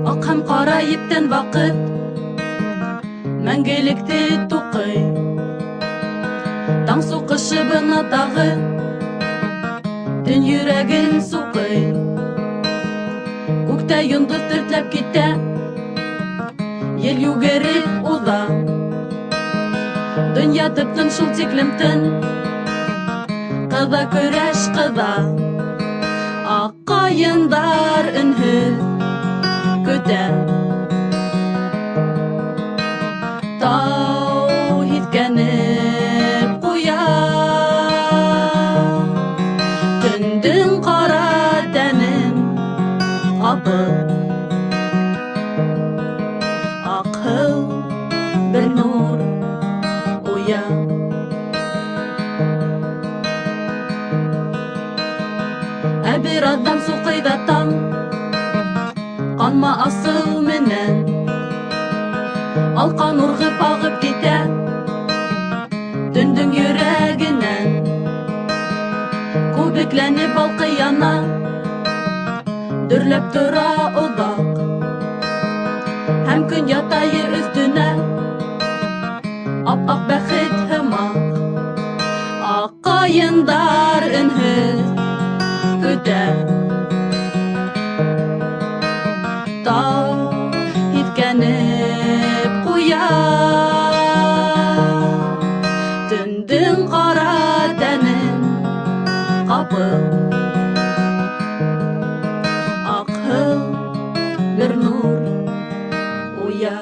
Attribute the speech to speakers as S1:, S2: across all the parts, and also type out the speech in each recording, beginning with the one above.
S1: Ак һәм кара ептән вакыт мәңгелекте тукый. Таң сукышы бына тагы төн йөрәген сукый. Күктә йондыз тертләп китә, ел югереп уза. Дөнья тып-тын, шул тиклем тын, кыза көрәш кыза. Ак каендар өнһөз көтә. Тау һискәнеп куя, төндең кара тәнен кабып. Акыл бер нур уя. Ә бираздан сукый да таң, канма асыл менән. Алкан ургып агып китә төндең йөрәгенән. Күбекләнеп балкый яна, дөрләп тора оҙаҡ. Һәм көн ята ер өҫтөнә, ап-аҡ бәхет һымаҡ. Аҡ ҡайындар өнһөҙ көтә. Тау һиҫкәнеп ҡуя, төндөң ҡара тәнен ҡапып. Аҡһыл бер нур уя.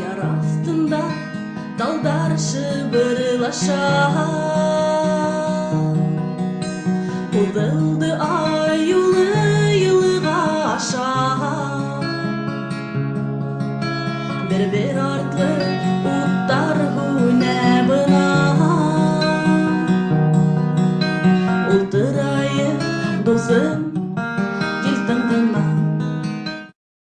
S1: Яр астында талдар шыбырлаша, уҙылды ай юлы йылыға аша. Бер-бер артлы уттар һүнә бына, ултырайыҡ дуҫым